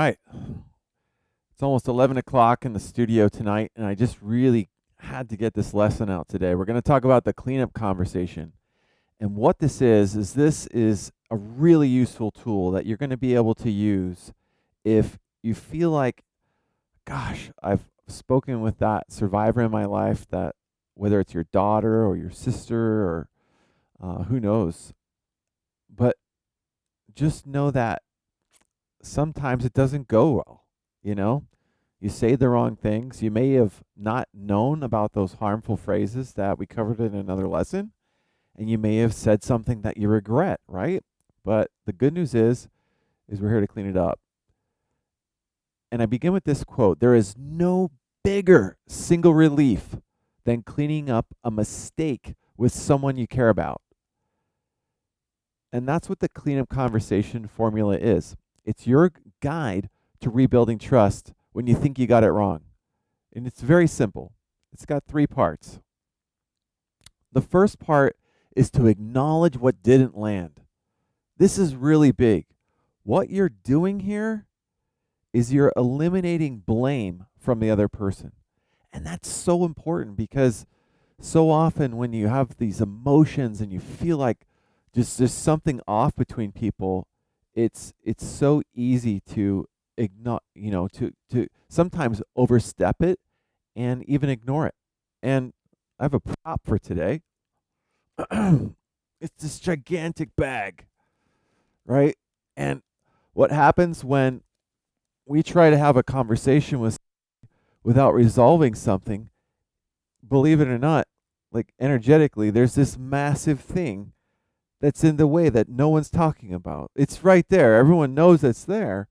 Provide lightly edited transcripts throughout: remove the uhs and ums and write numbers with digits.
right. It's almost 11 o'clock in the studio tonight, and I just really had to get this lesson out today. We're going to talk about the cleanup conversation. And what this is a really useful tool that you're going to be able to use if you feel like, gosh, I've spoken with that survivor in my life, that whether it's your daughter or your sister or who knows, but just know that sometimes it doesn't go well, you know? You say the wrong things. You may have not known about those harmful phrases that we covered in another lesson, and you may have said something that you regret, right? But the good news is we're here to clean it up. And I begin with this quote: there is no bigger single relief than cleaning up a mistake with someone you care about. And that's what the cleanup conversation formula is. It's your guide to rebuilding trust when you think you got it wrong. And it's very simple. It's got three parts. The first part is to acknowledge what didn't land. This is really big. What you're doing here is you're eliminating blame from the other person. And that's so important because so often when you have these emotions and you feel like just there's something off between people, it's so easy to ignore, to sometimes overstep it and even ignore it. And I have a prop for today. It's this gigantic bag, right? And what happens when we try to have a conversation without resolving something, believe it or not, like energetically, there's this massive thing that's in the way that no one's talking about. It's right there. Everyone knows it's there,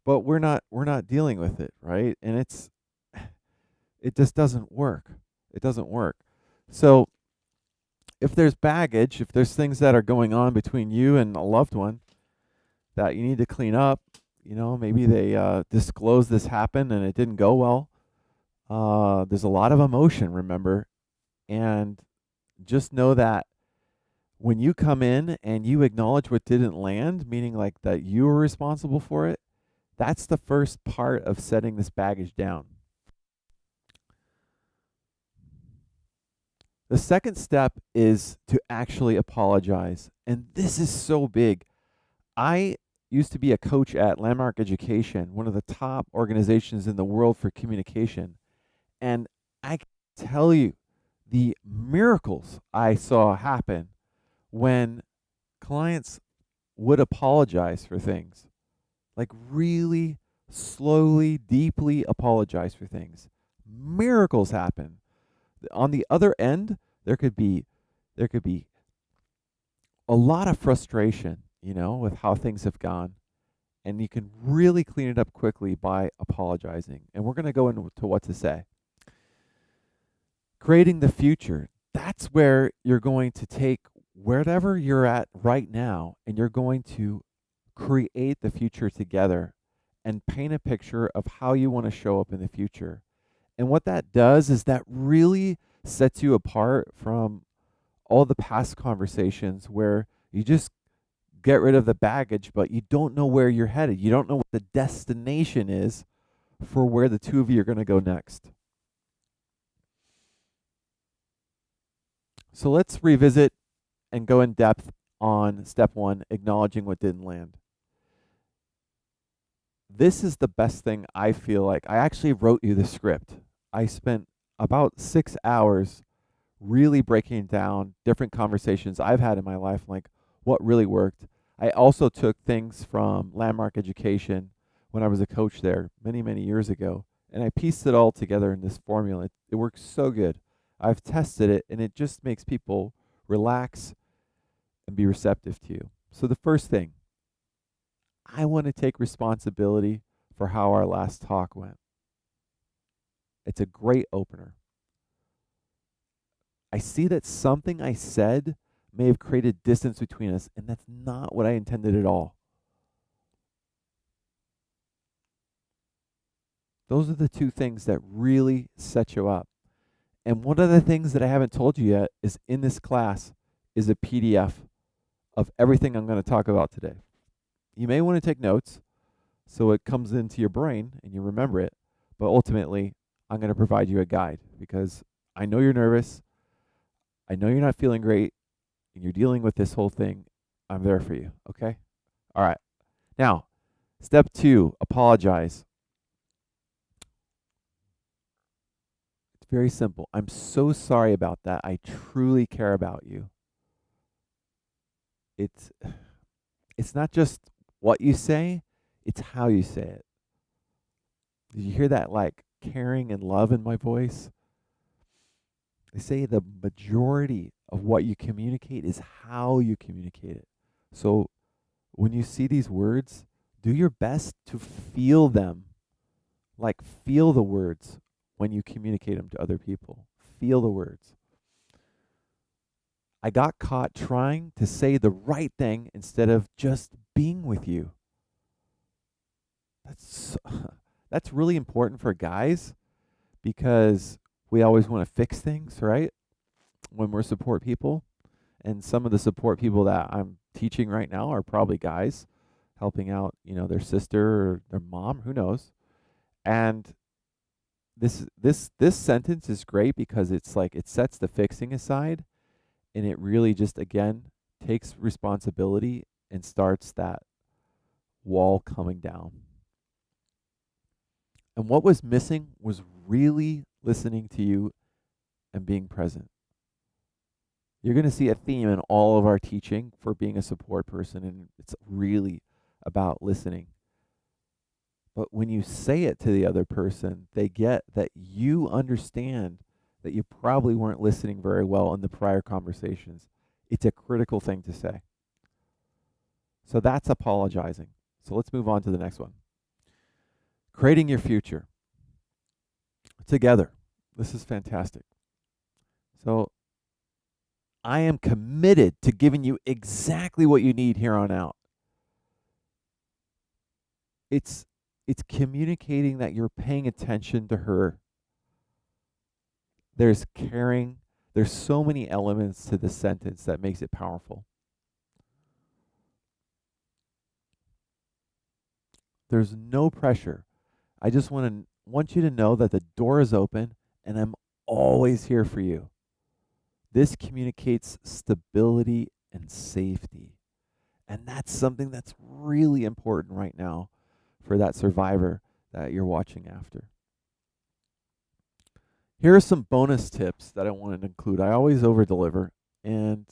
but we're not dealing with it, right? And it just doesn't work. It doesn't work. So if there's baggage, if there's things that are going on between you and a loved one that you need to clean up, maybe they disclosed this happened and it didn't go well. There's a lot of emotion, remember, and just know that when you come in and you acknowledge what didn't land, meaning like that you were responsible for it, that's the first part of setting this baggage down. The second step is to actually apologize. And this is so big. I used to be a coach at Landmark Education, one of the top organizations in the world for communication. And I can tell you the miracles I saw happen when clients would apologize for things, like really slowly, deeply apologize for things. Miracles happen. On the other end, there could be a lot of frustration, with how things have gone, and you can really clean it up quickly by apologizing. And we're going to go into what to say. Creating the future. That's where you're going to take wherever you're at right now, and you're going to create the future together and paint a picture of how you want to show up in the future. And what that does is that really sets you apart from all the past conversations where you just get rid of the baggage, but you don't know where you're headed. You don't know what the destination is for where the two of you are going to go next. So let's revisit and go in depth on step one, acknowledging what didn't land. This is the best thing I feel like. I actually wrote you the script. I spent about 6 hours really breaking down different conversations I've had in my life, like what really worked. I also took things from Landmark Education when I was a coach there many, many years ago, and I pieced it all together in this formula. It works so good. I've tested it, and it just makes people relax and be receptive to you. So the first thing, I want to take responsibility for how our last talk went. It's a great opener. I see that something I said may have created distance between us, and that's not what I intended at all. Those are the two things that really set you up. And one of the things that I haven't told you yet is in this class is a PDF of everything I'm going to talk about today. You may want to take notes, so it comes into your brain and you remember it. But ultimately, I'm going to provide you a guide because I know you're nervous. I know you're not feeling great and you're dealing with this whole thing. I'm there for you. Okay. All right. Now, step 2, apologize. It's very simple. I'm so sorry about that. I truly care about you. It's it's not just what you say, it's how you say it. Did you hear that like caring and love in my voice? They say the majority of what you communicate is how you communicate it. So when you see these words, do your best to feel them. Like feel the words when you communicate them to other people. Feel the words. I got caught trying to say the right thing instead of just being with you. That's that's really important for guys because we always want to fix things, right? When we're support people, and some of the support people that I'm teaching right now are probably guys helping out, their sister or their mom, who knows. And this sentence is great because it's like it sets the fixing aside and it really just again takes responsibility and starts that wall coming down. And what was missing was really listening to you and being present. You're going to see a theme in all of our teaching for being a support person, and it's really about listening. But when you say it to the other person, they get that you understand that you probably weren't listening very well in the prior conversations. It's a critical thing to say. So that's apologizing. So let's move on to the next one. Creating your future together. This is fantastic. So I am committed to giving you exactly what you need here on out. It's it's communicating that you're paying attention to her. There's caring. There's so many elements to the sentence that makes it powerful. There's no pressure. I just want you to know that the door is open and I'm always here for you. This communicates stability and safety. And that's something that's really important right now for that survivor that you're watching after. Here are some bonus tips that I wanted to include. I always over deliver. And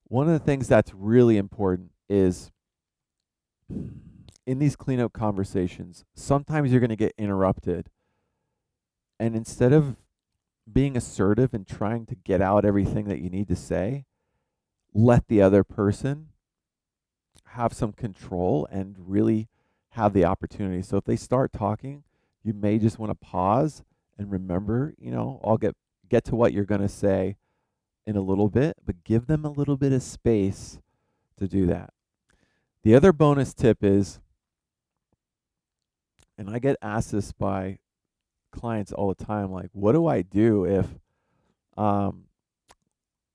one of the things that's really important is in these cleanup conversations, sometimes you're going to get interrupted. And instead of being assertive and trying to get out everything that you need to say, let the other person have some control and really have the opportunity. So if they start talking, you may just want to pause and remember, I'll get to what you're going to say in a little bit, but give them a little bit of space to do that. The other bonus tip is, and I get asked this by clients all the time, like, what do I do if um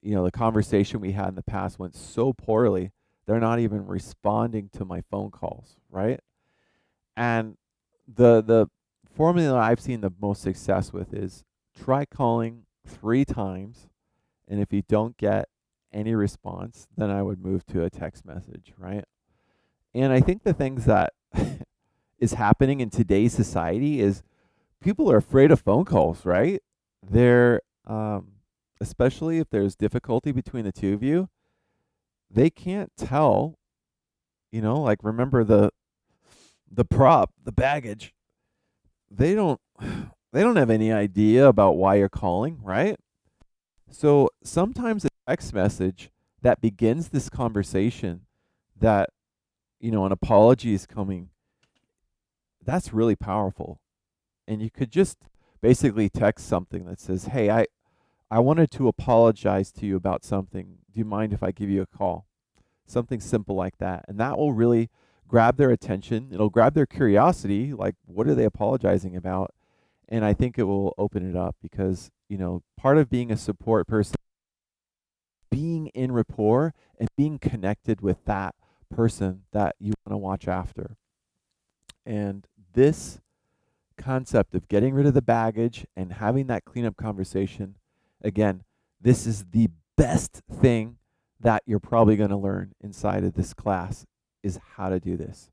the conversation we had in the past went so poorly, they're not even responding to my phone calls, right? And the formula I've seen the most success with is try calling 3 times, and if you don't get any response, then I would move to a text message, right? And I think the things that is happening in today's society is people are afraid of phone calls, right? They're especially if there's difficulty between the two of you, they can't tell, like remember the prop, the baggage. They don't they don't have any idea about why you're calling, right? So sometimes a text message that begins this conversation that, an apology is coming, that's really powerful. And you could just basically text something that says, "Hey, I wanted to apologize to you about something. Do you mind if I give you a call?" Something simple like that. And that will really grab their attention. It'll grab their curiosity, like what are they apologizing about? And I think it will open it up because, part of being a support person, being in rapport and being connected with that person that you want to watch after. And this concept of getting rid of the baggage and having that cleanup conversation, again, this is the best thing that you're probably going to learn inside of this class is how to do this.